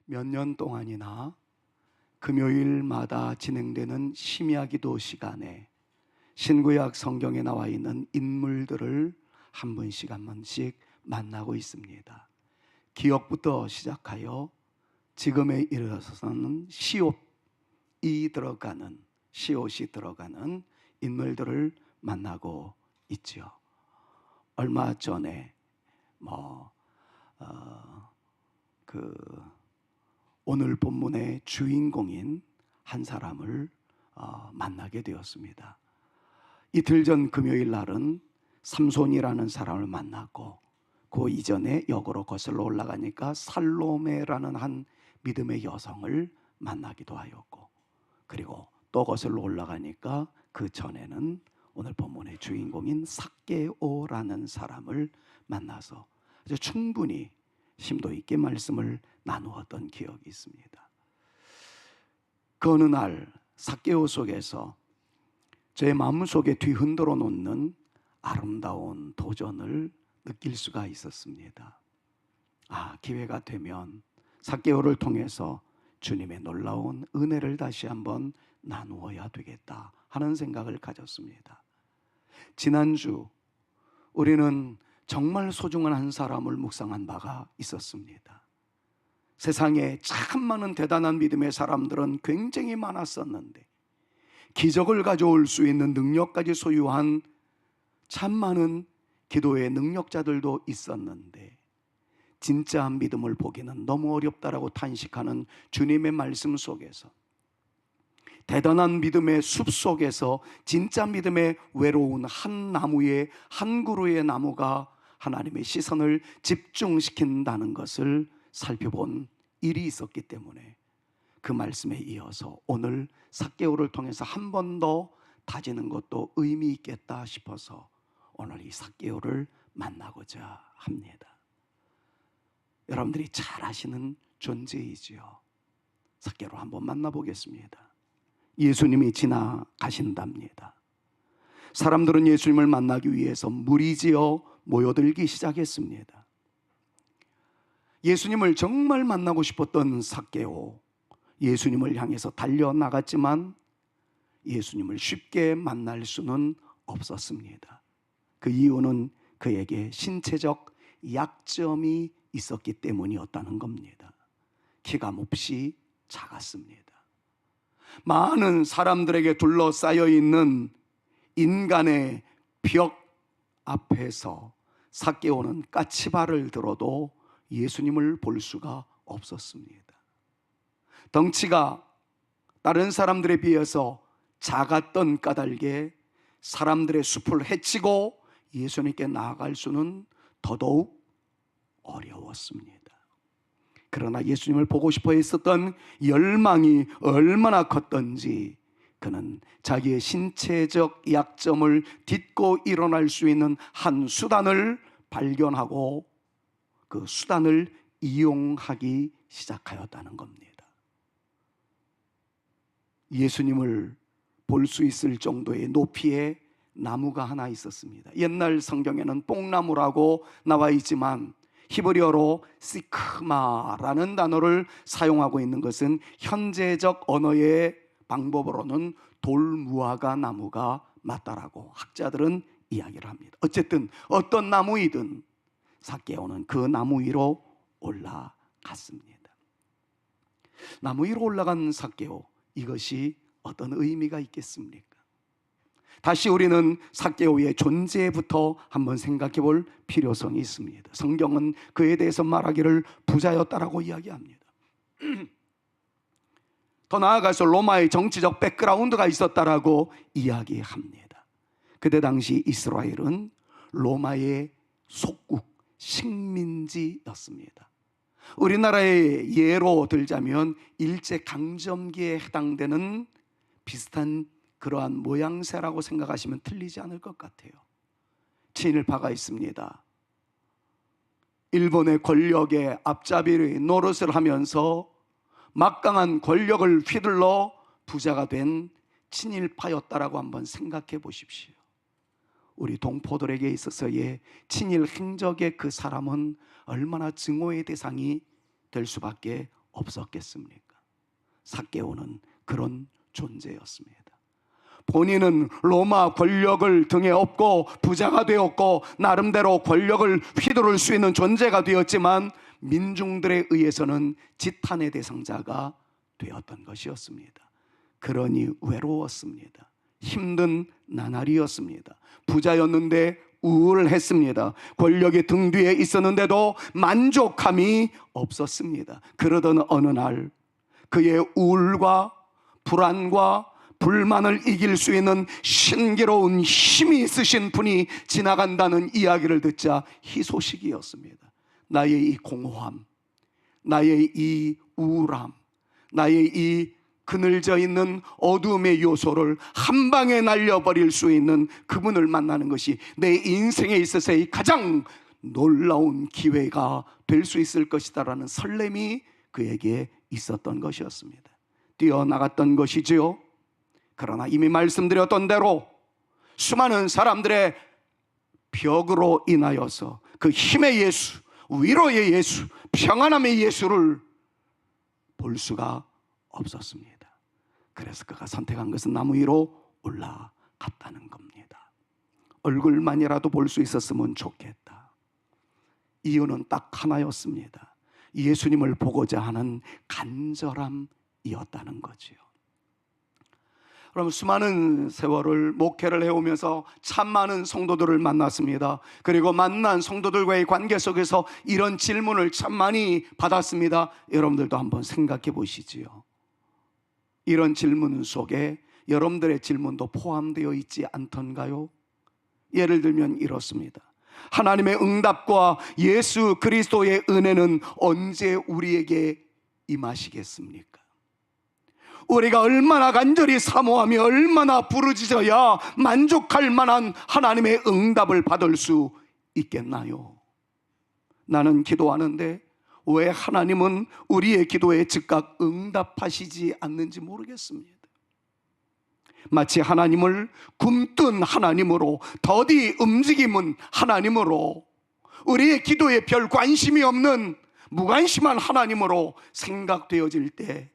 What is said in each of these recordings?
몇 년 동안이나 금요일마다 진행되는 심야기도 시간에 신구약 성경에 나와 있는 인물들을 한 분씩 한 번씩 만나고 있습니다. 기억부터 시작하여 지금에 이르러서는 시옷이 들어가는 인물들을 만나고 있죠. 얼마 전에 오늘 본문의 주인공인 한 사람을 만나게 되었습니다. 이틀 전 금요일 날은 삼손이라는 사람을 만났고, 그 이전에 역으로 거슬러 올라가니까 살로메라는 한 믿음의 여성을 만나기도 하였고, 그리고 또 거슬러 올라가니까 그 전에는 오늘 본문의 주인공인 삭개오라는 사람을 만나서 아주 충분히 심도 있게 말씀을 나누었던 기억이 있습니다. 그 어느 날 삭개오 속에서 제 마음속에 뒤흔들어 놓는 아름다운 도전을 느낄 수가 있었습니다. 기회가 되면 삭개오를 통해서 주님의 놀라운 은혜를 다시 한번 나누어야 되겠다 하는 생각을 가졌습니다. 지난주 우리는 정말 소중한 한 사람을 묵상한 바가 있었습니다. 세상에 참 많은 대단한 믿음의 사람들은 굉장히 많았었는데, 기적을 가져올 수 있는 능력까지 소유한 참 많은 기도의 능력자들도 있었는데, 진짜 믿음을 보기는 너무 어렵다라고 탄식하는 주님의 말씀 속에서, 대단한 믿음의 숲 속에서 진짜 믿음의 외로운 한 나무의, 한 그루의 나무가 하나님의 시선을 집중시킨다는 것을 살펴본 일이 있었기 때문에 그 말씀에 이어서 오늘 삭개오를 통해서 한 번 더 다지는 것도 의미 있겠다 싶어서 오늘 이 삭개오를 만나고자 합니다. 여러분들이 잘 아시는 존재이지요. 삭개오를 한번 만나보겠습니다. 예수님이 지나가신답니다. 사람들은 예수님을 만나기 위해서 무리지어 모여들기 시작했습니다. 예수님을 정말 만나고 싶었던 삭개오, 예수님을 향해서 달려나갔지만 예수님을 쉽게 만날 수는 없었습니다. 그 이유는 그에게 신체적 약점이 있었기 때문이었다는 겁니다. 키가 몹시 작았습니다. 많은 사람들에게 둘러싸여 있는 인간의 벽 앞에서 삭개오는 까치발을 들어도 예수님을 볼 수가 없었습니다. 덩치가 다른 사람들에 비해서 작았던 까닭에 사람들의 숲을 헤치고 예수님께 나아갈 수는 더더욱 어려웠습니다. 그러나 예수님을 보고 싶어 했었던 열망이 얼마나 컸던지, 그는 자기의 신체적 약점을 딛고 일어날 수 있는 한 수단을 발견하고 그 수단을 이용하기 시작하였다는 겁니다. 예수님을 볼 수 있을 정도의 높이의 나무가 하나 있었습니다. 옛날 성경에는 뽕나무라고 나와 있지만 히브리어로 시크마라는 단어를 사용하고 있는 것은 현재적 언어의 방법으로는 돌무화과 나무가 맞다라고 학자들은 이야기를 합니다. 어쨌든 어떤 나무이든 삭개오는 그 나무 위로 올라갔습니다. 나무 위로 올라간 삭개오, 이것이 어떤 의미가 있겠습니까? 다시 우리는 삭개오의 존재부터 한번 생각해 볼 필요성이 있습니다. 성경은 그에 대해서 말하기를 부자였다라고 이야기합니다. 더 나아가서 로마의 정치적 백그라운드가 있었다라고 이야기합니다. 그때 당시 이스라엘은 로마의 속국, 식민지였습니다. 우리나라의 예로 들자면 일제강점기에 해당되는 비슷한 그러한 모양새라고 생각하시면 틀리지 않을 것 같아요. 친일파가 있습니다. 일본의 권력의 앞잡이의 노릇을 하면서 막강한 권력을 휘둘러 부자가 된 친일파였다라고 한번 생각해 보십시오. 우리 동포들에게 있어서의 친일 행적의 그 사람은 얼마나 증오의 대상이 될 수밖에 없었겠습니까? 삭개오는 그런 존재였습니다. 본인은 로마 권력을 등에 업고 부자가 되었고 나름대로 권력을 휘두를 수 있는 존재가 되었지만 민중들에 의해서는 지탄의 대상자가 되었던 것이었습니다. 그러니 외로웠습니다. 힘든 나날이었습니다. 부자였는데 우울했습니다. 권력의 등 뒤에 있었는데도 만족함이 없었습니다. 그러던 어느 날 그의 우울과 불안과 불만을 이길 수 있는 신기로운 힘이 있으신 분이 지나간다는 이야기를 듣자 희소식이었습니다. 나의 이 공허함, 나의 이 우울함, 나의 이 그늘져 있는 어둠의 요소를 한 방에 날려버릴 수 있는 그분을 만나는 것이 내 인생에 있어서의 가장 놀라운 기회가 될 수 있을 것이다라는 설렘이 그에게 있었던 것이었습니다. 뛰어나갔던 것이지요. 그러나 이미 말씀드렸던 대로 수많은 사람들의 벽으로 인하여서 그 힘의 예수, 위로의 예수, 평안함의 예수를 볼 수가 없었습니다. 그래서 그가 선택한 것은 나무 위로 올라갔다는 겁니다. 얼굴만이라도 볼 수 있었으면 좋겠다. 이유는 딱 하나였습니다. 예수님을 보고자 하는 간절함이었다는 거지요. 그럼 수많은 세월을 목회를 해오면서 참 많은 성도들을 만났습니다. 그리고 만난 성도들과의 관계 속에서 이런 질문을 참 많이 받았습니다. 여러분들도 한번 생각해 보시지요. 이런 질문 속에 여러분들의 질문도 포함되어 있지 않던가요? 예를 들면 이렇습니다. 하나님의 응답과 예수 그리스도의 은혜는 언제 우리에게 임하시겠습니까? 우리가 얼마나 간절히 사모하며 얼마나 부르짖어야 만족할 만한 하나님의 응답을 받을 수 있겠나요? 나는 기도하는데 왜 하나님은 우리의 기도에 즉각 응답하시지 않는지 모르겠습니다. 마치 하나님을 굼뜬 하나님으로, 더디 움직임은 하나님으로, 우리의 기도에 별 관심이 없는 무관심한 하나님으로 생각되어질 때,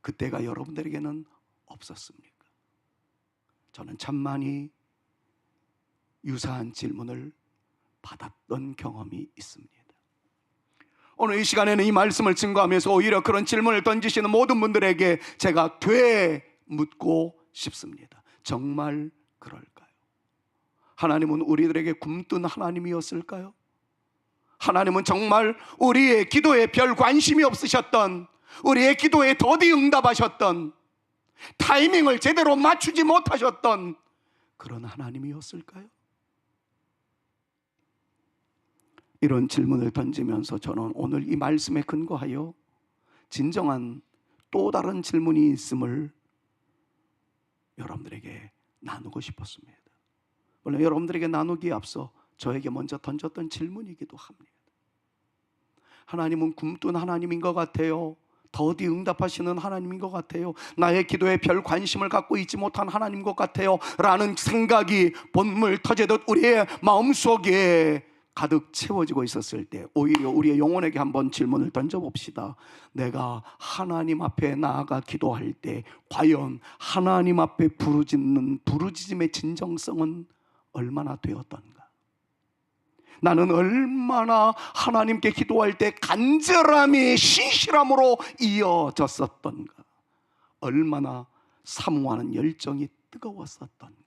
그때가 여러분들에게는 없었습니까? 저는 참 많이 유사한 질문을 받았던 경험이 있습니다. 오늘 이 시간에는 이 말씀을 증거하면서 오히려 그런 질문을 던지시는 모든 분들에게 제가 되묻고 싶습니다. 정말 그럴까요? 하나님은 우리들에게 굼뜬 하나님이었을까요? 하나님은 정말 우리의 기도에 별 관심이 없으셨던, 우리의 기도에 더디 응답하셨던, 타이밍을 제대로 맞추지 못하셨던 그런 하나님이었을까요? 이런 질문을 던지면서 저는 오늘 이 말씀에 근거하여 진정한 또 다른 질문이 있음을 여러분들에게 나누고 싶었습니다. 물론 여러분들에게 나누기에 앞서 저에게 먼저 던졌던 질문이기도 합니다. 하나님은 굼뜬 하나님인 것 같아요. 더디 응답하시는 하나님인 것 같아요. 나의 기도에 별 관심을 갖고 있지 못한 하나님인 것 같아요 라는 생각이 본물 터지듯 우리의 마음속에 가득 채워지고 있었을 때, 오히려 우리의 영혼에게 한번 질문을 던져봅시다. 내가 하나님 앞에 나아가 기도할 때 과연 하나님 앞에 부르짖는 부르짖음의 진정성은 얼마나 되었던가? 나는 얼마나 하나님께 기도할 때 간절함이 신실함으로 이어졌었던가? 얼마나 사모하는 열정이 뜨거웠었던가?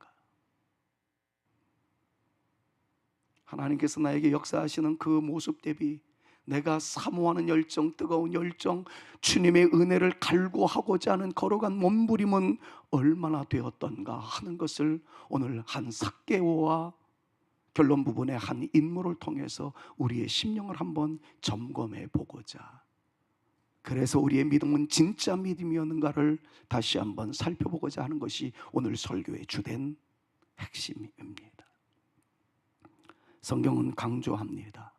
하나님께서 나에게 역사하시는 그 모습 대비 내가 사모하는 열정, 뜨거운 열정, 주님의 은혜를 갈구하고자 하는 걸어간 몸부림은 얼마나 되었던가 하는 것을 오늘 한 삭개오와 결론 부분의 한 인물을 통해서 우리의 심령을 한번 점검해 보고자, 그래서 우리의 믿음은 진짜 믿음이었는가를 다시 한번 살펴보고자 하는 것이 오늘 설교의 주된 핵심입니다. 성경은 강조합니다.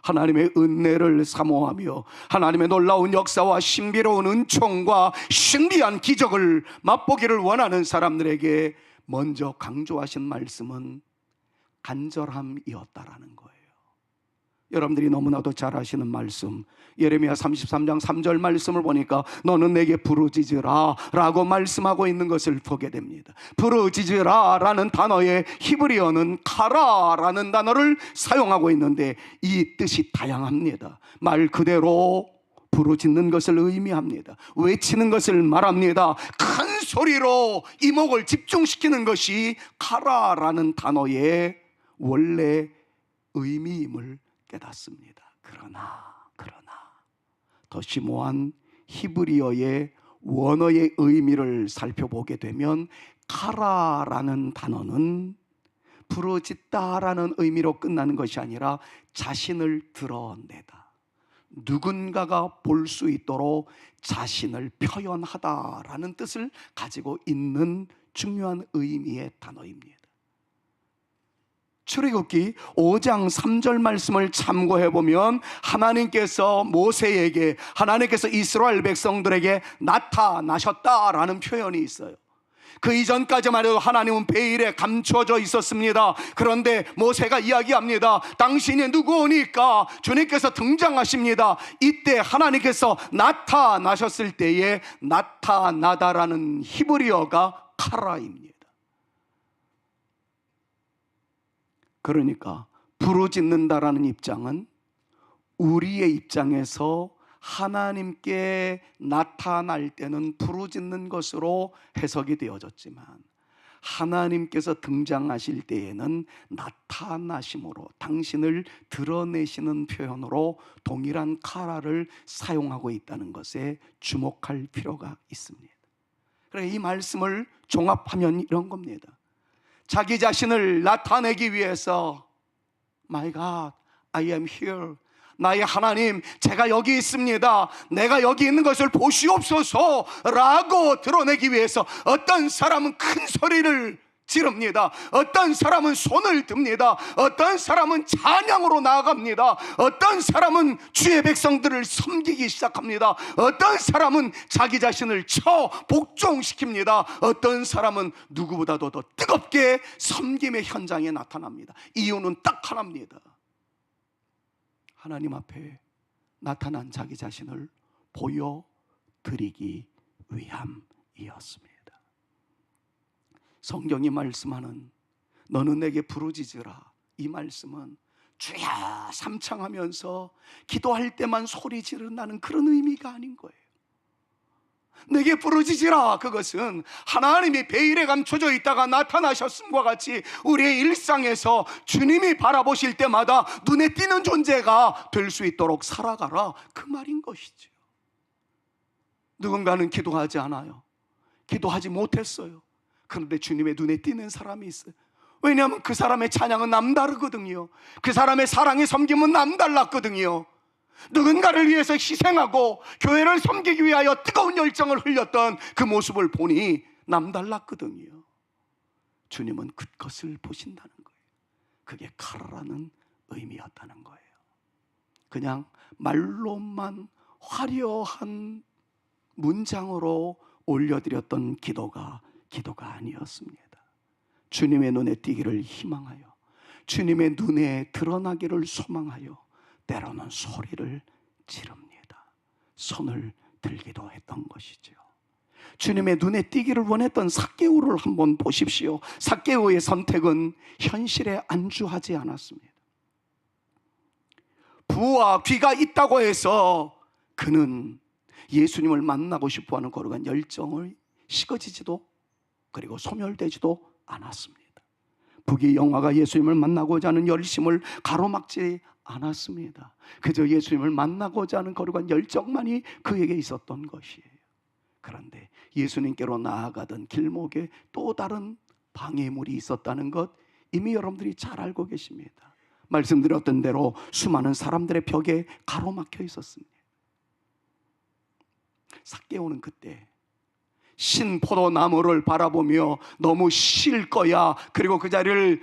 하나님의 은혜를 사모하며 하나님의 놀라운 역사와 신비로운 은총과 신비한 기적을 맛보기를 원하는 사람들에게 먼저 강조하신 말씀은 간절함이었다라는 거예요. 여러분들이 너무나도 잘 아시는 말씀, 예레미야 33장 3절 말씀을 보니까 너는 내게 부르짖으라 라고 말씀하고 있는 것을 보게 됩니다. 부르짖으라 라는 단어의 히브리어는 카라 라는 단어를 사용하고 있는데 이 뜻이 다양합니다. 말 그대로 부르짖는 것을 의미합니다. 외치는 것을 말합니다. 큰 소리로 이목을 집중시키는 것이 카라라는 단어의 원래 의미임을 깨닫습니다. 그러나 더 심오한 히브리어의 원어의 의미를 살펴보게 되면 카라라는 단어는 부르짖다라는 의미로 끝나는 것이 아니라 자신을 드러내다, 누군가가 볼 수 있도록 자신을 표현하다라는 뜻을 가지고 있는 중요한 의미의 단어입니다. 출애굽기 5장 3절 말씀을 참고해 보면 하나님께서 모세에게, 하나님께서 이스라엘 백성들에게 나타나셨다라는 표현이 있어요. 그 이전까지만 해도 하나님은 베일에 감춰져 있었습니다. 그런데 모세가 이야기합니다. 당신이 누구오니까 주님께서 등장하십니다. 이때 하나님께서 나타나셨을 때에 나타나다라는 히브리어가 카라입니다. 그러니까 부르짖는다라는 입장은 우리의 입장에서 하나님께 나타날 때는 부르짖는 것으로 해석이 되어졌지만 하나님께서 등장하실 때에는 나타나심으로, 당신을 드러내시는 표현으로 동일한 카라를 사용하고 있다는 것에 주목할 필요가 있습니다. 그래서 이 말씀을 종합하면 이런 겁니다. 자기 자신을 나타내기 위해서 My God, I am here. 나의 하나님, 제가 여기 있습니다. 내가 여기 있는 것을 보시옵소서 라고 드러내기 위해서 어떤 사람은 큰 소리를 지릅니다. 어떤 사람은 손을 듭니다. 어떤 사람은 찬양으로 나아갑니다. 어떤 사람은 주의 백성들을 섬기기 시작합니다. 어떤 사람은 자기 자신을 복종시킵니다. 어떤 사람은 누구보다도 더 뜨겁게 섬김의 현장에 나타납니다. 이유는 딱 하나입니다. 하나님 앞에 나타난 자기 자신을 보여드리기 위함이었습니다. 성경이 말씀하는 너는 내게 부르짖으라, 이 말씀은 주여 삼창하면서 기도할 때만 소리 지른다는 그런 의미가 아닌 거예요. 내게 부르짖으라, 그것은 하나님이 베일에 감춰져 있다가 나타나셨음과 같이 우리의 일상에서 주님이 바라보실 때마다 눈에 띄는 존재가 될 수 있도록 살아가라, 그 말인 것이죠. 누군가는 기도하지 않아요. 기도하지 못했어요. 그런데 주님의 눈에 띄는 사람이 있어요. 왜냐하면 그 사람의 찬양은 남다르거든요. 그 사람의 사랑의 섬김은 남달랐거든요. 누군가를 위해서 희생하고 교회를 섬기기 위하여 뜨거운 열정을 흘렸던 그 모습을 보니 남달랐거든요. 주님은 그것을 보신다는 거예요. 그게 카라라는 의미였다는 거예요. 그냥 말로만 화려한 문장으로 올려드렸던 기도가 아니었습니다. 주님의 눈에 띄기를 희망하여, 주님의 눈에 드러나기를 소망하여 때로는 소리를 지릅니다. 손을 들기도 했던 것이죠. 주님의 눈에 띄기를 원했던 삭개오를 한번 보십시오. 삭개오의 선택은 현실에 안주하지 않았습니다. 부와 귀가 있다고 해서 그는 예수님을 만나고 싶어하는 거룩한 열정을 식어지지도 그리고 소멸되지도 않았습니다. 부귀 영화가 예수님을 만나고자 하는 열심을 가로막지 않았습니다. 그저 예수님을 만나고자 하는 거룩한 열정만이 그에게 있었던 것이에요. 그런데 예수님께로 나아가던 길목에 또 다른 방해물이 있었다는 것 이미 여러분들이 잘 알고 계십니다. 말씀드렸던 대로 수많은 사람들의 벽에 가로막혀 있었습니다. 삭개오는 그때 신포도나무를 바라보며 너무 쉴 거야, 그리고 그 자리를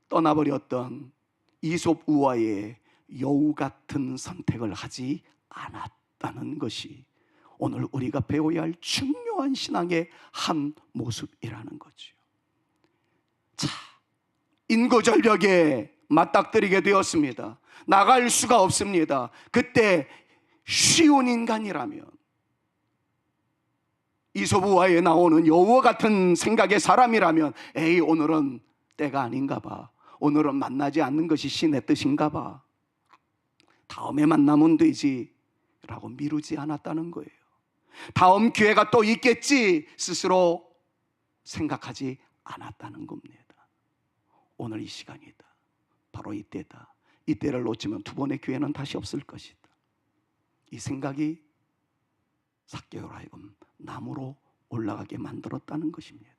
떠나버렸던 이솝 우화의 여우 같은 선택을 하지 않았다는 것이 오늘 우리가 배워야 할 중요한 신앙의 한 모습이라는 거죠. 자, 인고절벽에 맞닥뜨리게 되었습니다. 나갈 수가 없습니다. 그때 쉬운 인간이라면, 이소부와에 나오는 여우와 같은 생각의 사람이라면, 에이, 오늘은 때가 아닌가 봐, 오늘은 만나지 않는 것이 신의 뜻인가 봐, 다음에 만나면 되지 라고 미루지 않았다는 거예요. 다음 기회가 또 있겠지 스스로 생각하지 않았다는 겁니다. 오늘 이 시간이다, 바로 이때다. 이때를 놓치면 두 번의 기회는 다시 없을 것이다. 이 생각이 삭개오로 하여금 나무로 올라가게 만들었다는 것입니다.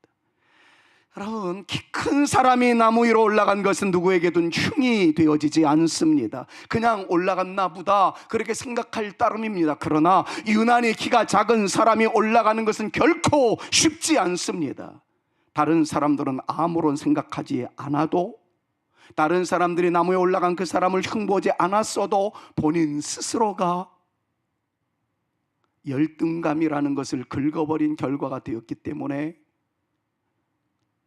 여러분, 키 큰 사람이 나무 위로 올라간 것은 누구에게든 흉이 되어지지 않습니다. 그냥 올라갔나 보다 그렇게 생각할 따름입니다. 그러나 유난히 키가 작은 사람이 올라가는 것은 결코 쉽지 않습니다. 다른 사람들은 아무런 생각하지 않아도, 다른 사람들이 나무에 올라간 그 사람을 흉보지 않았어도 본인 스스로가 열등감이라는 것을 긁어버린 결과가 되었기 때문에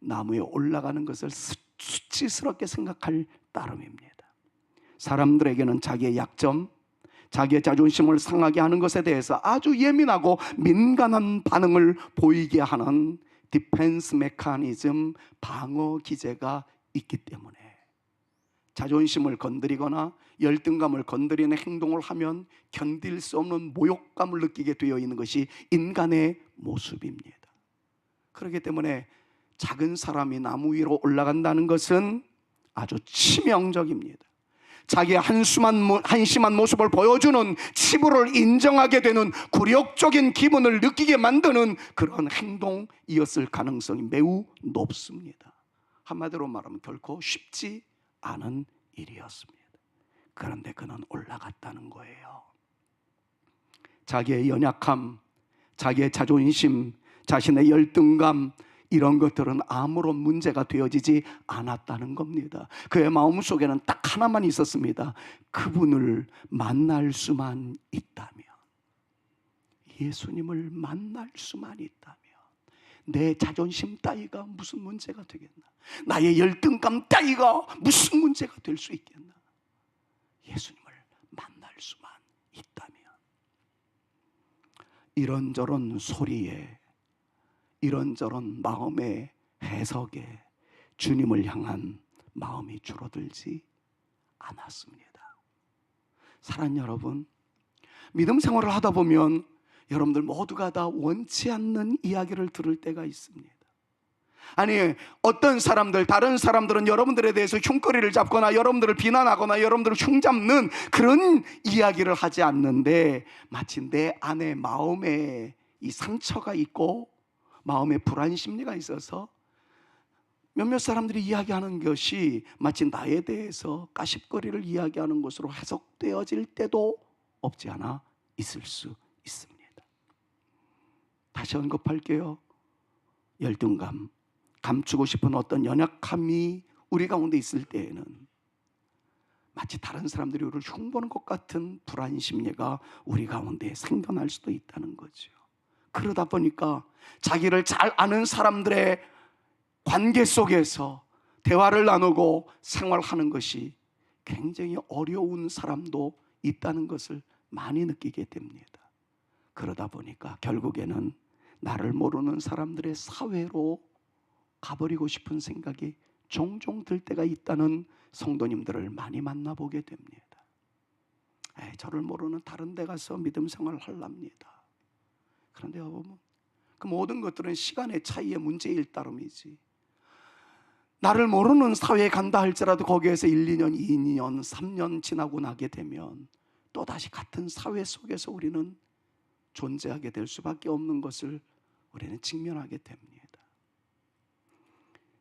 나무에 올라가는 것을 수치스럽게 생각할 따름입니다. 사람들에게는 자기의 약점, 자기의 자존심을 상하게 하는 것에 대해서 아주 예민하고 민감한 반응을 보이게 하는 디펜스 메커니즘, 방어 기제가 있기 때문에 자존심을 건드리거나 열등감을 건드리는 행동을 하면 견딜 수 없는 모욕감을 느끼게 되어 있는 것이 인간의 모습입니다. 그렇기 때문에 작은 사람이 나무 위로 올라간다는 것은 아주 치명적입니다. 자기의 한심한 모습을 보여주는, 치부를 인정하게 되는 굴욕적인 기분을 느끼게 만드는 그런 행동이었을 가능성이 매우 높습니다. 한마디로 말하면 결코 쉽지 않은 일이었습니다. 그런데 그는 올라갔다는 거예요. 자기의 연약함, 자기의 자존심, 자신의 열등감, 이런 것들은 아무런 문제가 되어지지 않았다는 겁니다. 그의 마음속에는 딱 하나만 있었습니다. 그분을 만날 수만 있다면, 예수님을 만날 수만 있다면 내 자존심 따위가 무슨 문제가 되겠나, 나의 열등감 따위가 무슨 문제가 될 수 있겠나, 예수님을 만날 수만 있다면. 이런저런 소리에, 이런저런 마음의 해석에 주님을 향한 마음이 줄어들지 않았습니다. 사랑하는 여러분, 믿음 생활을 하다 보면 여러분들 모두가 다 원치 않는 이야기를 들을 때가 있습니다. 아니, 어떤 사람들, 다른 사람들은 여러분들에 대해서 흉거리를 잡거나 여러분들을 비난하거나 여러분들을 흉잡는 그런 이야기를 하지 않는데, 마치 내 안에 마음에 이 상처가 있고 마음에 불안 심리가 있어서 몇몇 사람들이 이야기하는 것이 마치 나에 대해서 까십거리를 이야기하는 것으로 해석되어질 때도 없지 않아 있을 수 있습니다. 다시 언급할게요. 열등감, 감추고 싶은 어떤 연약함이 우리 가운데 있을 때에는 마치 다른 사람들이 우리를 흉보는 것 같은 불안 심리가 우리 가운데 생겨날 수도 있다는 거죠. 그러다 보니까 자기를 잘 아는 사람들의 관계 속에서 대화를 나누고 생활하는 것이 굉장히 어려운 사람도 있다는 것을 많이 느끼게 됩니다. 그러다 보니까 결국에는 나를 모르는 사람들의 사회로 가버리고 싶은 생각이 종종 들 때가 있다는 성도님들을 많이 만나보게 됩니다. 저를 모르는 다른 데 가서 믿음 생활을 하랍니다. 그런데 여러분, 그 모든 것들은 시간의 차이의 문제일 따름이지, 나를 모르는 사회에 간다 할지라도 거기에서 1, 2년, 2년, 3년 지나고 나게 되면 또다시 같은 사회 속에서 우리는 존재하게 될 수밖에 없는 것을 우리는 직면하게 됩니다.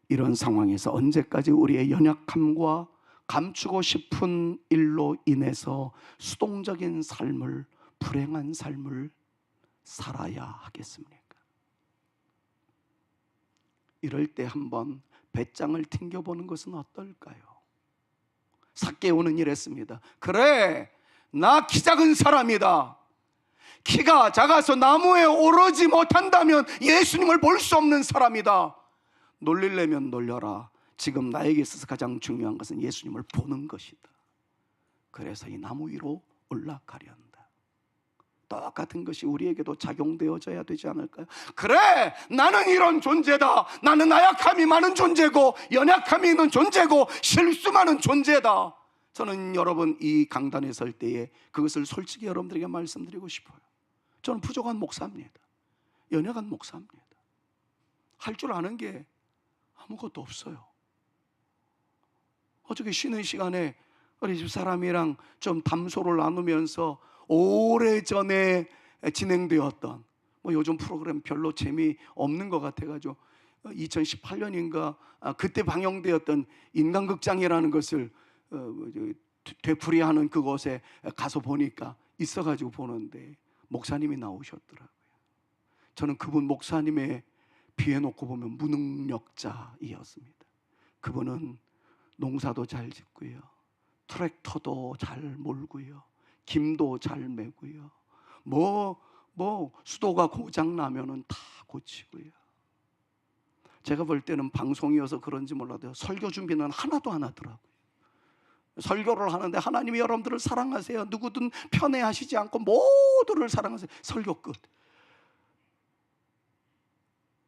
이런 상황에서 언제까지 우리의 연약함과 감추고 싶은 일로 인해서 수동적인 삶을, 불행한 삶을 살아야 하겠습니까? 이럴 때 한번 배짱을 튕겨보는 것은 어떨까요? 삭개오는 이랬습니다. 그래, 나 키 작은 사람이다. 키가 작아서 나무에 오르지 못한다면 예수님을 볼 수 없는 사람이다. 놀리려면 놀려라. 지금 나에게 있어서 가장 중요한 것은 예수님을 보는 것이다. 그래서 이 나무 위로 올라가려 한다. 똑같은 것이 우리에게도 작용되어져야 되지 않을까요? 그래, 나는 이런 존재다. 나는 나약함이 많은 존재고 연약함이 있는 존재고 실수 많은 존재다. 저는 여러분 이 강단에 설 때에 그것을 솔직히 여러분들에게 말씀드리고 싶어요. 저는 부족한 목사입니다. 연약한 목사입니다. 할 줄 아는 게 아무것도 없어요. 어저께 쉬는 시간에 우리 집사람이랑 좀 담소를 나누면서 오래전에 진행되었던 요즘 프로그램 별로 재미없는 것 같아가지고 2018년인가 그때 방영되었던 인간극장이라는 것을 되풀이하는 그곳에 가서 보니까 있어가지고 보는데 목사님이 나오셨더라고요. 저는 그분 목사님의 비해 놓고 보면 무능력자이었습니다. 그분은 농사도 잘 짓고요, 트랙터도 잘 몰고요, 김도 잘 메고요, 수도가 고장 나면은 다 고치고요. 제가 볼 때는 방송이어서 그런지 몰라도 설교 준비는 하나도 안 하더라고요. 설교를 하는데 하나님이 여러분들을 사랑하세요, 누구든 편애하시지 않고 모두를 사랑하세요, 설교 끝.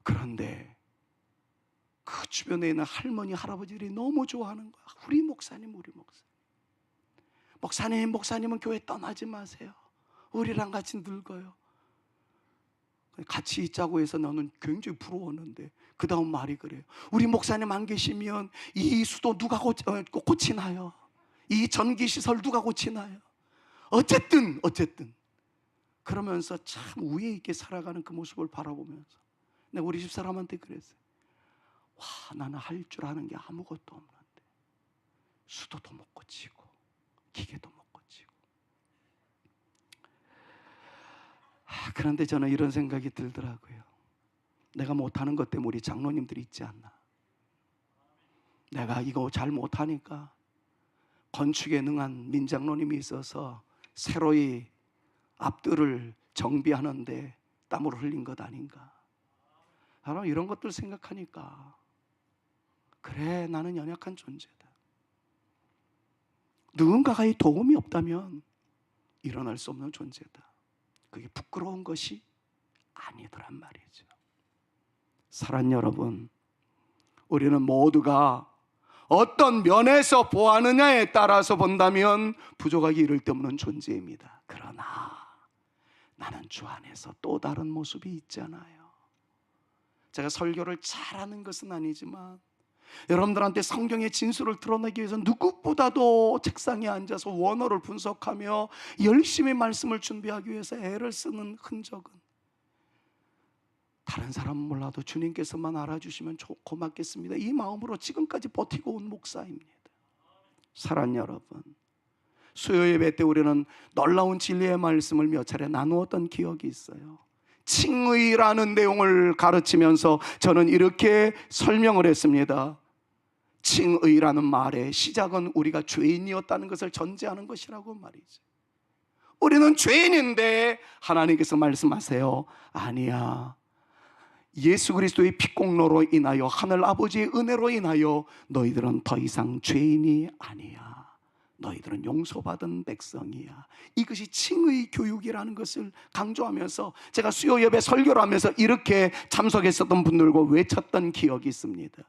그런데 그 주변에 있는 할머니 할아버지들이 너무 좋아하는 거야. 우리 목사님. 목사님은 교회 떠나지 마세요. 우리랑 같이 늙어요. 같이 있자고 해서 나는 굉장히 부러웠는데 그 다음 말이 그래요. 우리 목사님 안 계시면 이 수도 누가 고치나요? 이 전기시설 누가 고치나요? 어쨌든 그러면서 참 우애 있게 살아가는 그 모습을 바라보면서 내가 우리 집사람한테 그랬어요. 와, 나는 할 줄 아는 게 아무것도 없는데 수도도 못 고치고 기계도 못 고치고. 그런데 저는 이런 생각이 들더라고요. 내가 못하는 것 때문에 우리 장로님들이 있지 않나. 내가 이거 잘 못하니까 건축에 능한 민장로님이 있어서 새로이 앞뜰을 정비하는데 땀을 흘린 것 아닌가. 바로 이런 것들 생각하니까 그래, 나는 연약한 존재다. 누군가의 도움이 없다면 일어날 수 없는 존재다. 그게 부끄러운 것이 아니더란 말이죠. 사랑 여러분, 우리는 모두가 어떤 면에서 보았느냐에 따라서 본다면 부족하기 이를 데 없는 존재입니다. 그러나 나는 주 안에서 또 다른 모습이 있잖아요. 제가 설교를 잘하는 것은 아니지만 여러분들한테 성경의 진술을 드러내기 위해서 누구보다도 책상에 앉아서 원어를 분석하며 열심히 말씀을 준비하기 위해서 애를 쓰는 흔적은 다른 사람은 몰라도 주님께서만 알아주시면 고맙겠습니다. 이 마음으로 지금까지 버티고 온 목사입니다. 사랑 여러분, 수요 예배 때 우리는 놀라운 진리의 말씀을 몇 차례 나누었던 기억이 있어요. 칭의라는 내용을 가르치면서 저는 이렇게 설명을 했습니다. 칭의라는 말의 시작은 우리가 죄인이었다는 것을 전제하는 것이라고 말이죠. 우리는 죄인인데 하나님께서 말씀하세요. 아니야, 예수 그리스도의 피공로로 인하여 하늘 아버지의 은혜로 인하여 너희들은 더 이상 죄인이 아니야. 너희들은 용서받은 백성이야. 이것이 칭의 교육이라는 것을 강조하면서 제가 수요 예배 설교를 하면서 이렇게 참석했었던 분들과 외쳤던 기억이 있습니다.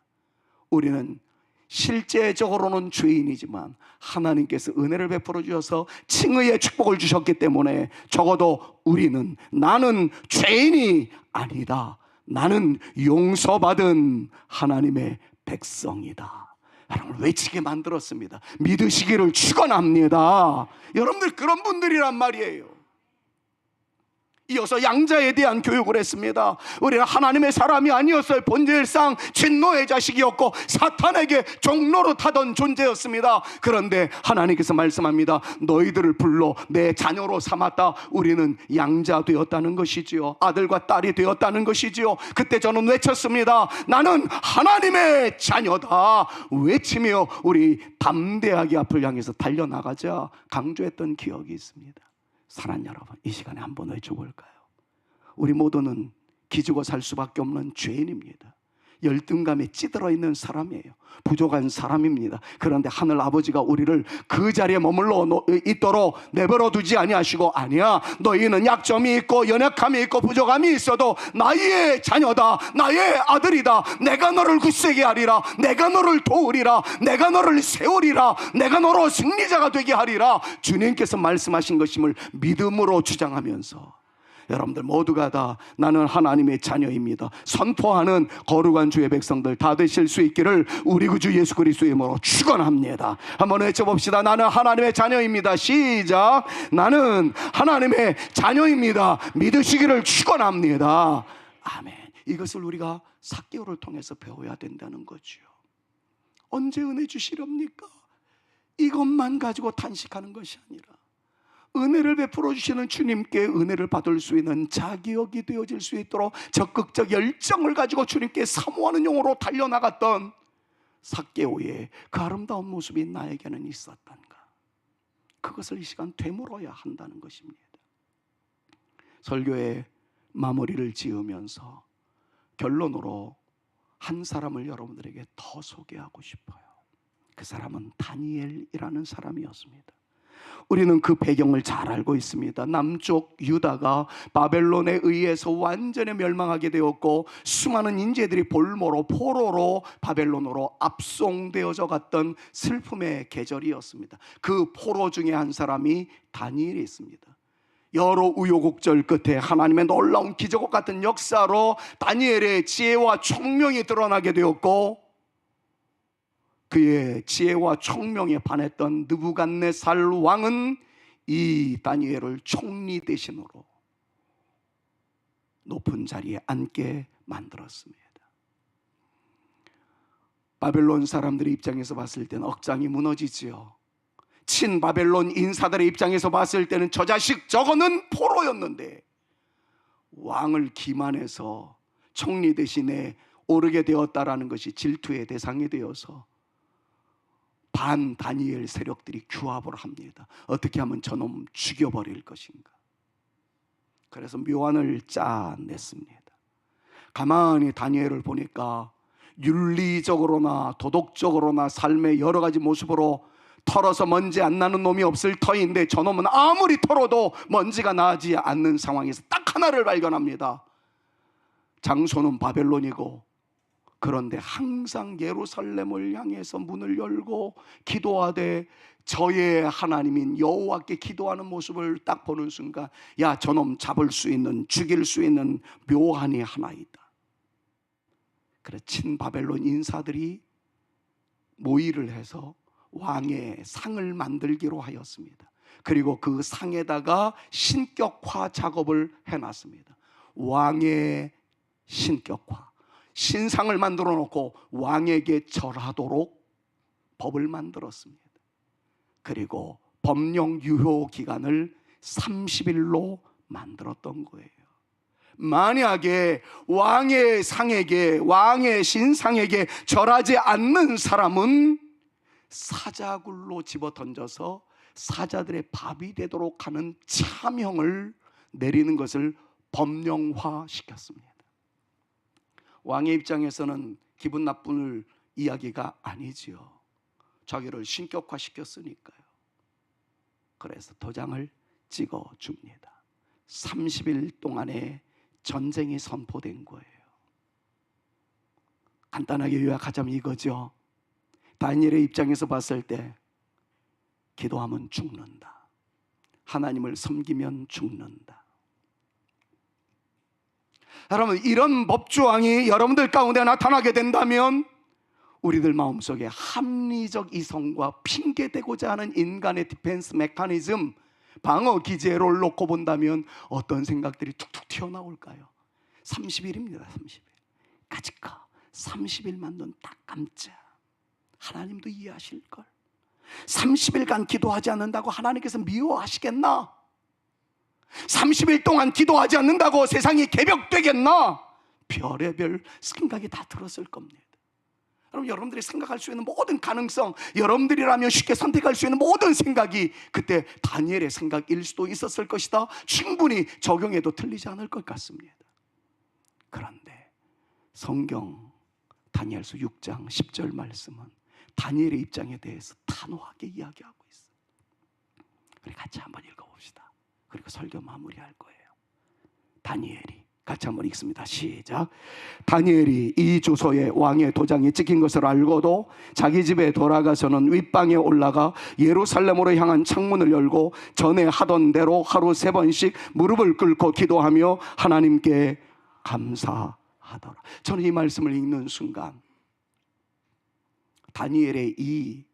우리는 실제적으로는 죄인이지만 하나님께서 은혜를 베풀어 주셔서 칭의의 축복을 주셨기 때문에 적어도 나는 죄인이 아니다. 나는 용서받은 하나님의 백성이다. 하나님을 외치게 만들었습니다. 믿으시기를 축원합니다. 여러분들 그런 분들이란 말이에요. 이어서 양자에 대한 교육을 했습니다. 우리는 하나님의 사람이 아니었어요. 본질상 진노의 자식이었고 사탄에게 종로로 타던 존재였습니다. 그런데 하나님께서 말씀합니다. 너희들을 불러 내 자녀로 삼았다. 우리는 양자 되었다는 것이지요. 아들과 딸이 되었다는 것이지요. 그때 저는 외쳤습니다. 나는 하나님의 자녀다. 외치며 우리 담대하게 앞을 향해서 달려나가자 강조했던 기억이 있습니다. 사랑하는 여러분, 이 시간에 한번 외쳐볼까요? 우리 모두는 기죽어 살 수밖에 없는 죄인입니다. 열등감에 찌들어 있는 사람이에요. 부족한 사람입니다. 그런데 하늘 아버지가 우리를 그 자리에 머물러 있도록 내버려 두지 아니하시고, 아니야, 너희는 약점이 있고 연약함이 있고 부족함이 있어도 나의 자녀다, 나의 아들이다, 내가 너를 굳세게 하리라, 내가 너를 도우리라, 내가 너를 세우리라, 내가 너로 승리자가 되게 하리라, 주님께서 말씀하신 것임을 믿음으로 주장하면서 여러분들 모두가 다 나는 하나님의 자녀입니다 선포하는 거룩한 주의 백성들 다 되실 수 있기를 우리 구주 예수 그리스도의 이름으로 축원합니다. 한번 외쳐봅시다. 나는 하나님의 자녀입니다. 시작. 나는 하나님의 자녀입니다. 믿으시기를 축원합니다. 아멘. 이것을 우리가 삭개오를 통해서 배워야 된다는 거죠. 언제 은혜 주시렵니까? 이것만 가지고 탄식하는 것이 아니라 은혜를 베풀어 주시는 주님께 은혜를 받을 수 있는 자기역이 되어질 수 있도록 적극적 열정을 가지고 주님께 사모하는 영으로 달려나갔던 삭개오의 그 아름다운 모습이 나에게는 있었던가, 그것을 이 시간 되물어야 한다는 것입니다. 설교의 마무리를 지으면서 결론으로 한 사람을 여러분들에게 더 소개하고 싶어요. 그 사람은 다니엘이라는 사람이었습니다. 우리는 그 배경을 잘 알고 있습니다. 남쪽 유다가 바벨론에 의해서 완전히 멸망하게 되었고 수많은 인재들이 볼모로 포로로 바벨론으로 압송되어져 갔던 슬픔의 계절이었습니다. 그 포로 중에 한 사람이 다니엘이 있습니다. 여러 우여곡절 끝에 하나님의 놀라운 기적과 같은 역사로 다니엘의 지혜와 총명이 드러나게 되었고, 그의 지혜와 총명에 반했던 느부갓네살 왕은 이 다니엘을 총리 대신으로 높은 자리에 앉게 만들었습니다. 바벨론 사람들의 입장에서 봤을 때는 억장이 무너지지요. 친바벨론 인사들의 입장에서 봤을 때는 저 자식 저거는 포로였는데 왕을 기만해서 총리 대신에 오르게 되었다라는 것이 질투의 대상이 되어서 반 다니엘 세력들이 규합을 합니다. 어떻게 하면 저놈 죽여버릴 것인가. 그래서 묘안을 짜냈습니다. 가만히 다니엘을 보니까 윤리적으로나 도덕적으로나 삶의 여러 가지 모습으로 털어서 먼지 안 나는 놈이 없을 터인데 저놈은 아무리 털어도 먼지가 나지 않는 상황에서 딱 하나를 발견합니다. 장소는 바벨론이고, 그런데 항상 예루살렘을 향해서 문을 열고 기도하되 저의 하나님인 여호와께 기도하는 모습을 딱 보는 순간, 야, 저놈 잡을 수 있는, 죽일 수 있는 묘안이 하나 있다. 그래 친바벨론 인사들이 모의를 해서 왕의 상을 만들기로 하였습니다. 그리고 그 상에다가 신격화 작업을 해놨습니다. 왕의 신격화, 신상을 만들어 놓고 왕에게 절하도록 법을 만들었습니다. 그리고 법령 유효 기간을 30일로 만들었던 거예요. 만약에 왕의 상에게, 왕의 신상에게 절하지 않는 사람은 사자굴로 집어 던져서 사자들의 밥이 되도록 하는 차명을 내리는 것을 법령화 시켰습니다. 왕의 입장에서는 기분 나쁠 이야기가 아니지요. 자기를 신격화 시켰으니까요. 그래서 도장을 찍어 줍니다. 30일 동안의 전쟁이 선포된 거예요. 간단하게 요약하자면 이거죠. 다니엘의 입장에서 봤을 때 기도하면 죽는다, 하나님을 섬기면 죽는다. 여러분, 이런 법조항이 여러분들 가운데 나타나게 된다면 우리들 마음속에 합리적 이성과 핑계대고자 하는 인간의 디펜스 메커니즘, 방어 기제를 놓고 본다면 어떤 생각들이 툭툭 튀어나올까요? 30일입니다. 30일 까짓거 30일만 눈 딱 감자. 하나님도 이해하실걸. 30일간 기도하지 않는다고 하나님께서 미워하시겠나? 30일 동안 기도하지 않는다고 세상이 개벽되겠나? 별의별 생각이 다 들었을 겁니다. 여러분들이 생각할 수 있는 모든 가능성, 여러분들이라면 쉽게 선택할 수 있는 모든 생각이 그때 다니엘의 생각일 수도 있었을 것이다. 충분히 적용해도 틀리지 않을 것 같습니다. 그런데 성경 다니엘서 6장 10절 말씀은 다니엘의 입장에 대해서 단호하게 이야기하고 있어요. 우리 같이 한번 읽어봅시다. 그리고 설교 마무리할 거예요. 다니엘이, 같이 한번 읽습니다. 시작. 다니엘이 이 주소에 왕의 도장이 찍힌 것을 알고도 자기 집에 돌아가서는 윗방에 올라가 예루살렘으로 향한 창문을 열고 전에 하던 대로 하루 3번씩 무릎을 꿇고 기도하며 하나님께 감사하더라. 저는 이 말씀을 읽는 순간 다니엘의 이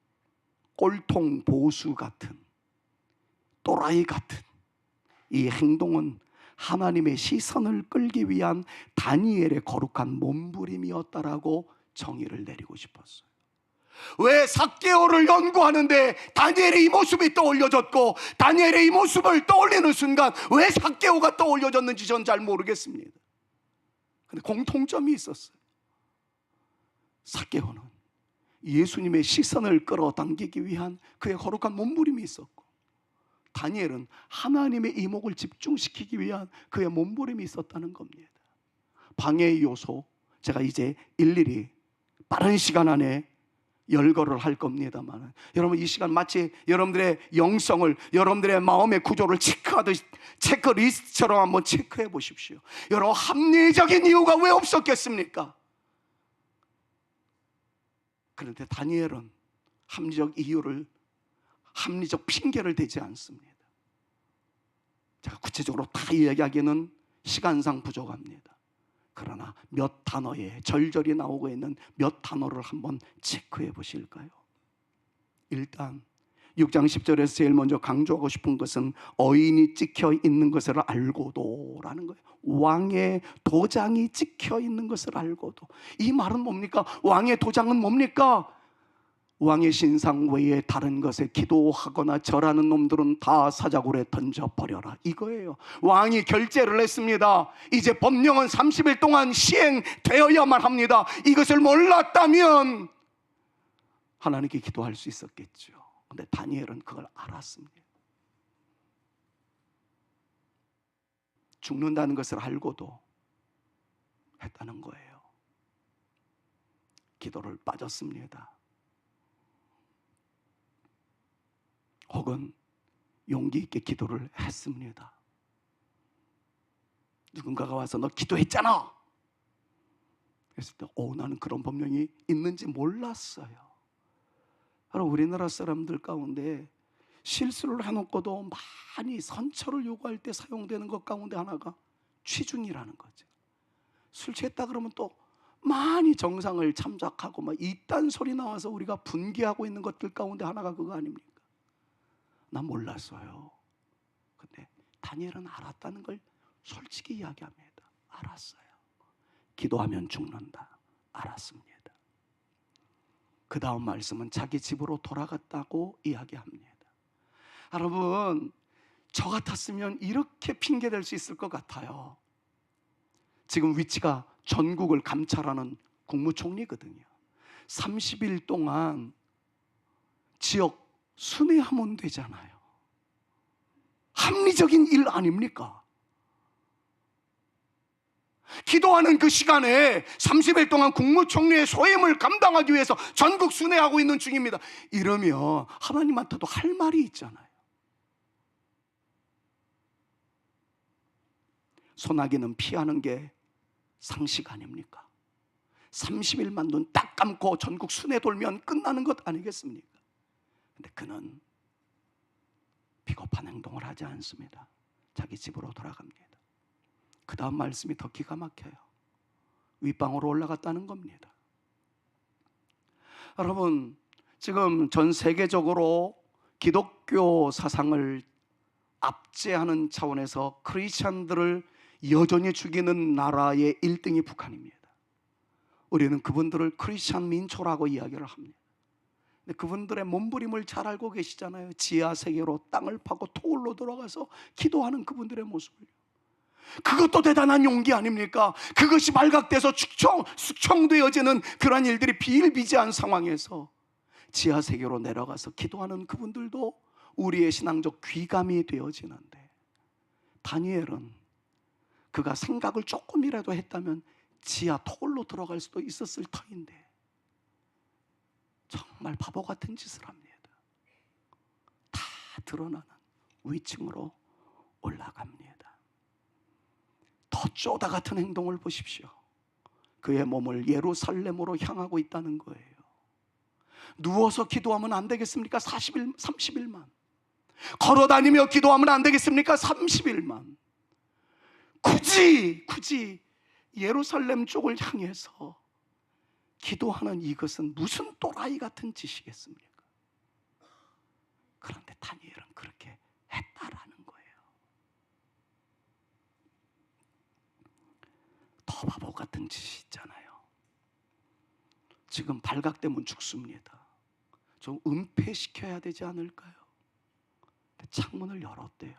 꼴통 보수 같은, 또라이 같은 이 행동은 하나님의 시선을 끌기 위한 다니엘의 거룩한 몸부림이었다라고 정의를 내리고 싶었어요. 왜 삭개오를 연구하는데 다니엘의 이 모습이 떠올려졌고, 다니엘의 이 모습을 떠올리는 순간 왜 삭개오가 떠올려졌는지 전 잘 모르겠습니다. 근데 공통점이 있었어요. 삭개오는 예수님의 시선을 끌어당기기 위한 그의 거룩한 몸부림이 있었고, 다니엘은 하나님의 이목을 집중시키기 위한 그의 몸부림이 있었다는 겁니다. 방해의 요소, 제가 이제 일일이 빠른 시간 안에 열거를 할 겁니다만, 여러분 이 시간 마치 여러분들의 영성을, 여러분들의 마음의 구조를 체크하듯이 체크리스트처럼 한번 체크해 보십시오. 여러분, 합리적인 이유가 왜 없었겠습니까? 그런데 다니엘은 합리적 이유를, 합리적 핑계를 대지 않습니다. 제가 구체적으로 다 이야기하기는 시간상 부족합니다. 그러나 몇 단어에 절절히 나오고 있는 몇 단어를 한번 체크해 보실까요? 일단 6장 10절에서 제일 먼저 강조하고 싶은 것은 어인이 찍혀 있는 것을 알고도 라는 거예요. 왕의 도장이 찍혀 있는 것을 알고도. 이 말은 뭡니까? 왕의 도장은 뭡니까? 왕의 신상 외에 다른 것에 기도하거나 절하는 놈들은 다 사자굴에 던져버려라, 이거예요. 왕이 결재를 했습니다. 이제 법령은 30일 동안 시행되어야만 합니다. 이것을 몰랐다면 하나님께 기도할 수 있었겠죠. 근데 다니엘은 그걸 알았습니다. 죽는다는 것을 알고도 했다는 거예요. 기도를 빠졌습니다. 혹은 용기 있게 기도를 했습니다. 누군가가 와서 너 기도했잖아 그랬을 때 나는 그런 법령이 있는지 몰랐어요. 바로 우리나라 사람들 가운데 실수를 해놓고도 많이 선처를 요구할 때 사용되는 것 가운데 하나가 취중이라는 거죠. 술 취했다 그러면 또 많이 정상을 참작하고 막 이딴 소리 나와서 우리가 분개하고 있는 것들 가운데 하나가 그거 아닙니까? 난 몰랐어요. 근데 다니엘은 알았다는 걸 솔직히 이야기합니다. 알았어요. 기도하면 죽는다, 알았습니다. 그 다음 말씀은 자기 집으로 돌아갔다고 이야기합니다. 여러분, 저 같았으면 이렇게 핑계댈 수 있을 것 같아요. 지금 위치가 전국을 감찰하는 국무총리거든요. 30일 동안 지역 순회하면 되잖아요. 합리적인 일 아닙니까? 기도하는 그 시간에 30일 동안 국무총리의 소임을 감당하기 위해서 전국 순회하고 있는 중입니다. 이러면 하나님한테도 할 말이 있잖아요. 소나기는 피하는 게 상식 아닙니까? 30일만 눈 딱 감고 전국 순회 돌면 끝나는 것 아니겠습니까? 근데 그는 비겁한 행동을 하지 않습니다. 자기 집으로 돌아갑니다. 그 다음 말씀이 더 기가 막혀요. 윗방으로 올라갔다는 겁니다. 여러분, 지금 전 세계적으로 기독교 사상을 압제하는 차원에서 크리스찬들을 여전히 죽이는 나라의 1등이 북한입니다. 우리는 그분들을 크리스찬 민초라고 이야기를 합니다. 근데 그분들의 몸부림을 잘 알고 계시잖아요. 지하 세계로 땅을 파고 토굴로 들어가서 기도하는 그분들의 모습을. 그것도 대단한 용기 아닙니까? 그것이 발각돼서 숙청되어지는 그러한 일들이 비일비재한 상황에서 지하 세계로 내려가서 기도하는 그분들도 우리의 신앙적 귀감이 되어지는데, 다니엘은 그가 생각을 조금이라도 했다면 지하 토굴로 들어갈 수도 있었을 터인데 정말 바보 같은 짓을 합니다. 다 드러나는 위층으로 올라갑니다. 더 쪼다 같은 행동을 보십시오. 그의 몸을 예루살렘으로 향하고 있다는 거예요. 누워서 기도하면 안 되겠습니까? 30일만. 걸어다니며 기도하면 안 되겠습니까? 30일만. 굳이 예루살렘 쪽을 향해서 기도하는 이것은 무슨 또라이 같은 짓이겠습니까? 그런데 다니엘은 그렇게 했다라는 거예요. 더 바보 같은 짓이 있잖아요. 지금 발각되면 죽습니다. 좀 은폐시켜야 되지 않을까요? 창문을 열었대요.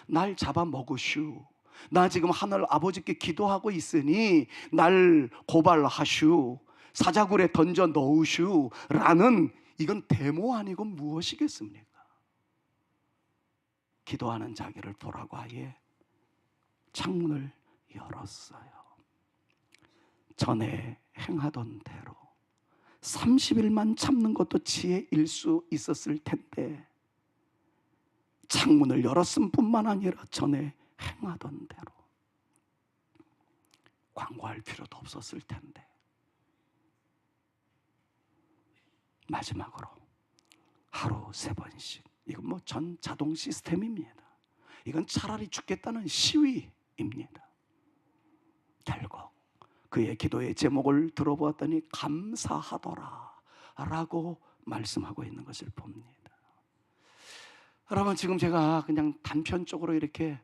날 잡아먹으슈. 나 지금 하늘 아버지께 기도하고 있으니 날 고발하슈. 사자굴에 던져 넣으슈. 라는, 이건 데모 아니고 무엇이겠습니까? 기도하는 자기를 보라고 하에 창문을 열었어요. 전에 행하던 대로 30일만 참는 것도 지혜일 수 있었을 텐데 창문을 열었을 뿐만 아니라 전에 행하던 대로 광고할 필요도 없었을 텐데 마지막으로 하루 3번씩, 이건 뭐 전 자동 시스템입니다. 이건 차라리 죽겠다는 시위입니다. 결국 그의 기도의 제목을 들어보았더니 감사하더라 라고 말씀하고 있는 것을 봅니다. 여러분, 지금 제가 그냥 단편적으로 이렇게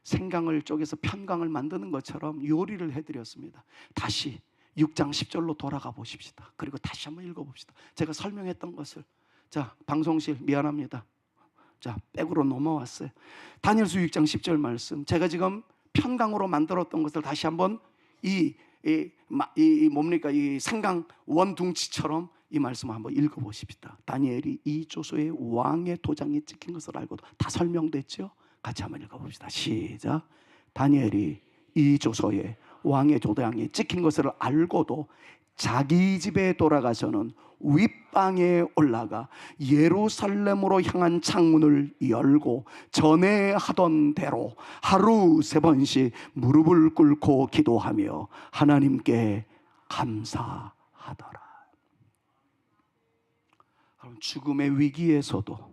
생강을 쪼개서 편강을 만드는 것처럼 요리를 해드렸습니다. 다시 6장 10절로 돌아가 보십시다. 그리고 다시 한번 읽어봅시다. 제가 설명했던 것을. 자, 방송실 미안합니다. 자, 백으로 넘어왔어요. 다니엘서 6장 10절 말씀, 제가 지금 편강으로 만들었던 것을 다시 한번 이 생강 원둥치처럼 이 말씀을 한번 읽어보십시다. 다니엘이 이 조서에 왕의 도장이 찍힌 것을 알고도, 다 설명됐죠? 같이 한번 읽어봅시다. 시작. 다니엘이 이 조서에 왕의 도장이 찍힌 것을 알고도 자기 집에 돌아가서는 윗방에 올라가 예루살렘으로 향한 창문을 열고 전에 하던 대로 하루 3번씩 무릎을 꿇고 기도하며 하나님께 감사하더라. 죽음의 위기에서도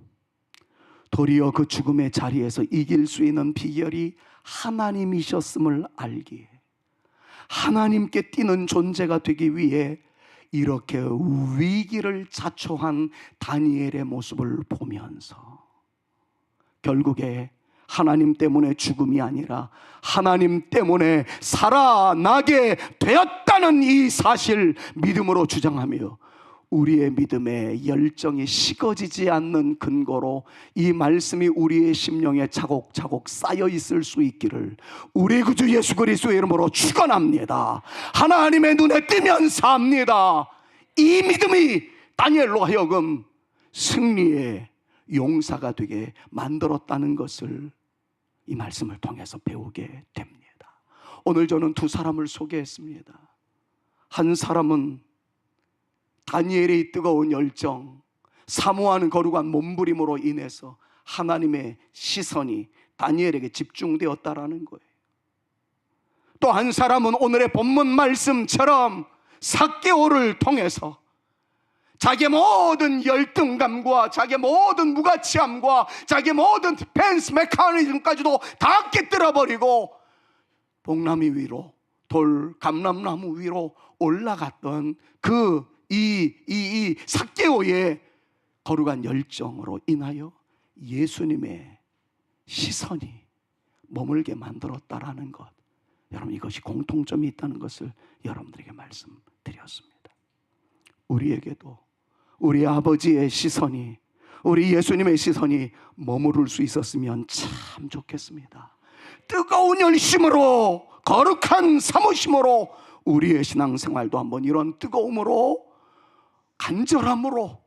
도리어 그 죽음의 자리에서 이길 수 있는 비결이 하나님이셨음을 알기에, 하나님께 뛰는 존재가 되기 위해 이렇게 위기를 자초한 다니엘의 모습을 보면서 결국에 하나님 때문에 죽음이 아니라 하나님 때문에 살아나게 되었다는 이 사실 믿음으로 주장하며 우리의 믿음의 열정이 식어지지 않는 근거로 이 말씀이 우리의 심령에 차곡차곡 쌓여 있을 수 있기를 우리 구주 예수 그리스도의 이름으로 축원합니다. 하나님의 눈에 띄면서 합니다. 이 믿음이 다니엘로 하여금 승리의 용사가 되게 만들었다는 것을 이 말씀을 통해서 배우게 됩니다. 오늘 저는 2 사람을 소개했습니다. 한 사람은 다니엘의 뜨거운 열정, 사모하는 거룩한 몸부림으로 인해서 하나님의 시선이 다니엘에게 집중되었다라는 거예요. 또 한 사람은 오늘의 본문 말씀처럼 삭개오를 통해서 자기의 모든 열등감과 자기의 모든 무가치함과 자기의 모든 디펜스 메커니즘까지도 다 깨뜨려버리고 복나무 위로, 감람나무 위로 올라갔던 이 삭개오의 거룩한 열정으로 인하여 예수님의 시선이 머물게 만들었다라는 것, 여러분, 이것이 공통점이 있다는 것을 여러분들에게 말씀드렸습니다. 우리에게도 우리 아버지의 시선이, 우리 예수님의 시선이 머무를 수 있었으면 참 좋겠습니다. 뜨거운 열심으로, 거룩한 사모심으로 우리의 신앙생활도 한번 이런 뜨거움으로, 간절함으로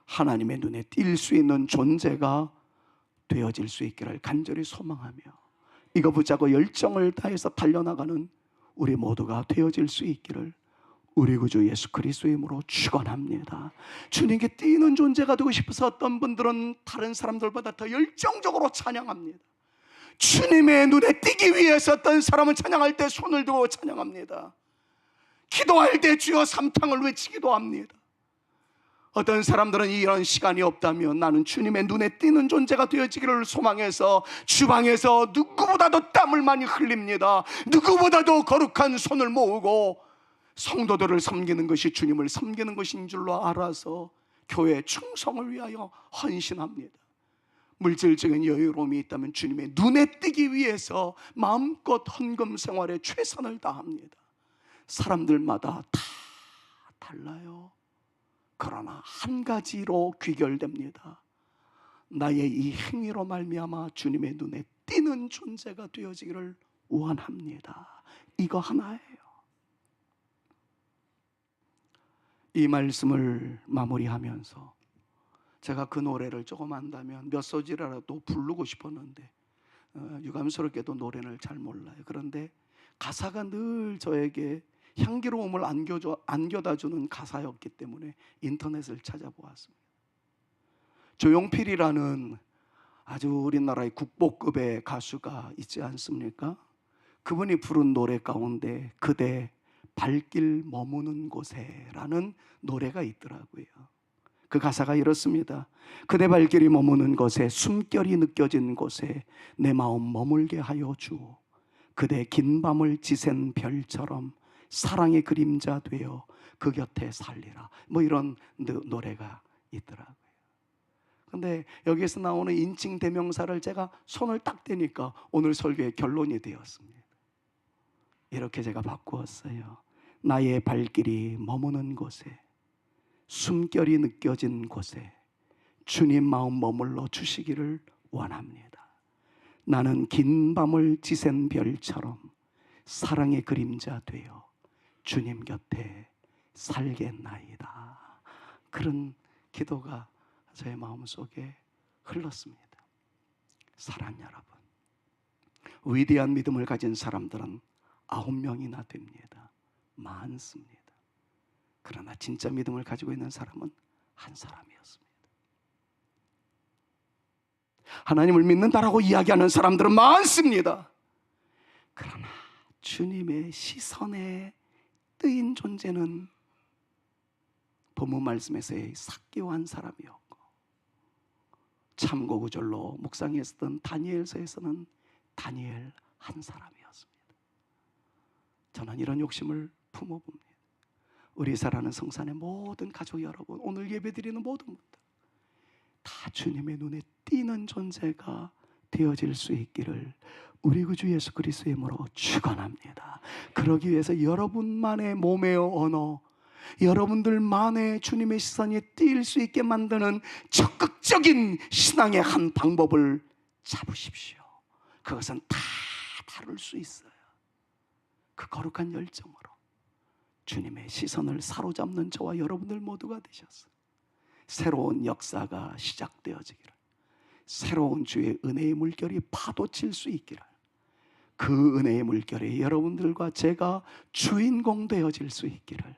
하나님의 눈에 띌 수 있는 존재가 되어질 수 있기를 간절히 소망하며 이거 붙잡고 열정을 다해서 달려나가는 우리 모두가 되어질 수 있기를 우리 구주 예수 그리스도의 이름으로 축원합니다. 주님께 뛰는 존재가 되고 싶어서 어떤 분들은 다른 사람들보다 더 열정적으로 찬양합니다. 주님의 눈에 띄기 위해서 어떤 사람은 찬양할 때 손을 들고 찬양합니다. 기도할 때 주여 삼탕을 외치기도 합니다. 어떤 사람들은 이런 시간이 없다면 나는 주님의 눈에 띄는 존재가 되어지기를 소망해서 주방에서 누구보다도 땀을 많이 흘립니다. 누구보다도 거룩한 손을 모으고 성도들을 섬기는 것이 주님을 섬기는 것인 줄로 알아서 교회 충성을 위하여 헌신합니다. 물질적인 여유로움이 있다면 주님의 눈에 띄기 위해서 마음껏 헌금 생활에 최선을 다합니다. 사람들마다 다 달라요. 그러나 한 가지로 귀결됩니다. 나의 이 행위로 말미암아 주님의 눈에 띄는 존재가 되어지기를 원합니다. 이거 하나예요. 이 말씀을 마무리하면서 제가 그 노래를 조금 안다면 몇 소절이라도 부르고 싶었는데 유감스럽게도 노래를 잘 몰라요. 그런데 가사가 늘 저에게 향기로움을 안겨다주는 가사였기 때문에 인터넷을 찾아보았습니다. 조용필이라는 아주 우리나라의 국보급의 가수가 있지 않습니까? 그분이 부른 노래 가운데 그대 발길 머무는 곳에 라는 노래가 있더라고요. 그 가사가 이렇습니다. 그대 발길이 머무는 곳에 숨결이 느껴진 곳에 내 마음 머물게 하여 주오. 그대 긴 밤을 지샌 별처럼 사랑의 그림자 되어 그 곁에 살리라. 뭐 이런 노래가 있더라고요. 근데 여기에서 나오는 인칭 대명사를 제가 손을 딱 대니까 오늘 설교의 결론이 되었습니다. 이렇게 제가 바꾸었어요. 나의 발길이 머무는 곳에 숨결이 느껴진 곳에 주님 마음 머물러 주시기를 원합니다. 나는 긴 밤을 지샌 별처럼 사랑의 그림자 되어 주님 곁에 살겠나이다. 그런 기도가 저의 마음속에 흘렀습니다. 사랑 여러분, 위대한 믿음을 가진 사람들은 9명이나 됩니다. 많습니다. 그러나 진짜 믿음을 가지고 있는 사람은 한 사람이었습니다. 하나님을 믿는다라고 이야기하는 사람들은 많습니다. 그러나 주님의 시선에 뜨인 존재는 본문 말씀에서의 삭개오 한 사람이었고, 참고구절로 묵상했던 다니엘서에서는 다니엘 한 사람이었습니다. 저는 이런 욕심을 품어봅니다. 우리 사랑하는 성산의 모든 가족 여러분, 오늘 예배드리는 모든 분들 다 주님의 눈에 띄는 존재가 되어질 수 있기를 우리 구주 예수 그리스도의 이름으로 축원합니다. 그러기 위해서 여러분만의 몸의 언어, 여러분들만의 주님의 시선이 띄일 수 있게 만드는 적극적인 신앙의 한 방법을 잡으십시오. 그것은 다 다룰 수 있어요. 그 거룩한 열정으로 주님의 시선을 사로잡는 저와 여러분들 모두가 되셨어요. 새로운 역사가 시작되어지기를, 새로운 주의 은혜의 물결이 파도칠 수 있기를, 그 은혜의 물결에 여러분들과 제가 주인공 되어질 수 있기를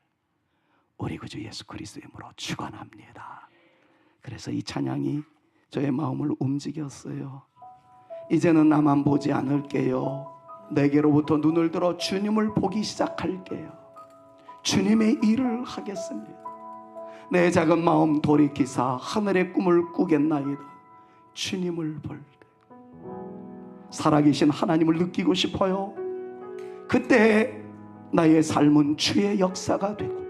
우리 구주 예수 그리스도의 이름으로 축원합니다. 그래서 이 찬양이 저의 마음을 움직였어요. 이제는 나만 보지 않을게요. 내게로부터 눈을 들어 주님을 보기 시작할게요. 주님의 일을 하겠습니다. 내 작은 마음 돌이키사 하늘의 꿈을 꾸겠나이다. 주님을 볼 때 살아계신 하나님을 느끼고 싶어요. 그때 나의 삶은 주의 역사가 되고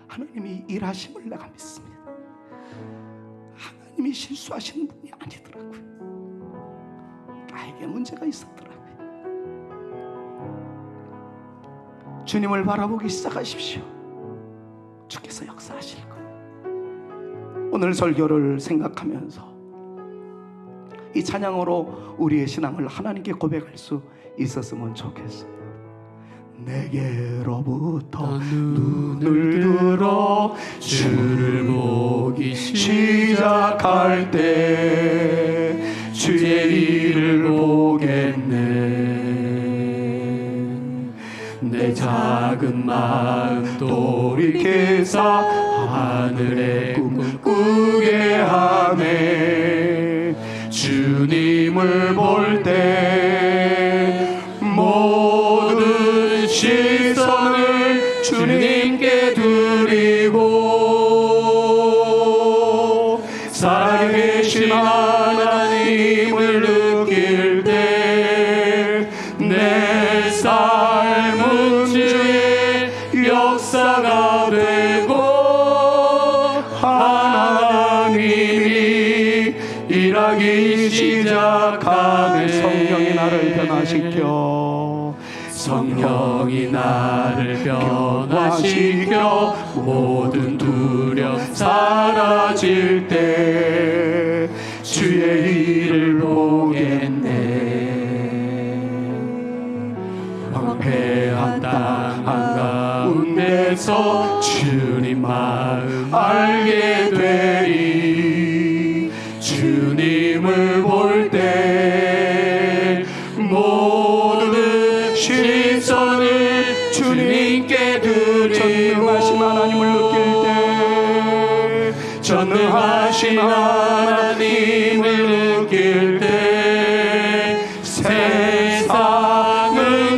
하나님이 일하심을 내가 믿습니다. 하나님이 실수하시는 분이 아니더라고요. 나에게 문제가 있었더라고요. 주님을 바라보기 시작하십시오. 주께서 역사하실 거예요. 오늘 설교를 생각하면서 이 찬양으로 우리의 신앙을 하나님께 고백할 수 있었으면 좋겠어요. 내게로부터 눈을 들어 주를 보기 시작할 때 주의 일을 보겠네. 작은 마음 돌이켜서 하늘의 꿈 꾸게 하네. 주님을 볼 때 모든 시선을 주님께 드리고 살아계신 하나님을 느낄 때 내 삶은 주의 역사가 되고 하나님이 일하기 시작하네. 성령이 나를 변화시켜, 성령이 나를 변화시켜 모든 두려움 사라질 때 주의 일을 보겠네. 황폐한 땅 한가운데서 주님 마음 알게 되리. 주님을 볼 때 모든 시선을 주님께 드리고 전능하신 하나님을 느낄 때, 전능하신 하나님을 느낄 때 세상은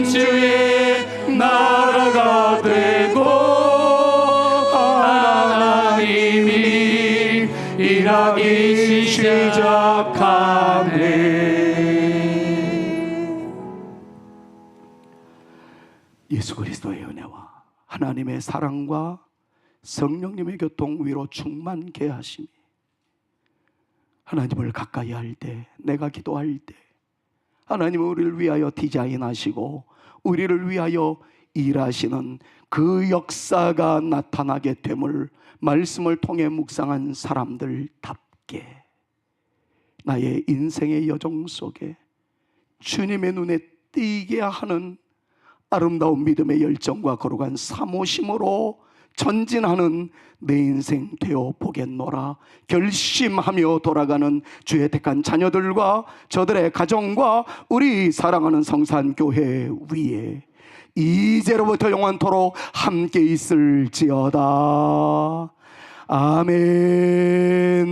주의 나라가 되고 하나님이 일하기 시작하네. 예수 그리스도의 은혜와 하나님의 사랑과 성령님의 교통 위로 충만케 하심이 하나님을 가까이 할 때, 내가 기도할 때 하나님은 우리를 위하여 디자인하시고 우리를 위하여 일하시는 그 역사가 나타나게 됨을 말씀을 통해 묵상한 사람들답게 나의 인생의 여정 속에 주님의 눈에 띄게 하는 아름다운 믿음의 열정과 거룩한 사모심으로 전진하는 내 인생 되어 보겠노라 결심하며 돌아가는 주의 택한 자녀들과 저들의 가정과 우리 사랑하는 성산교회 위에 이제로부터 영원토록 함께 있을지어다. 아멘.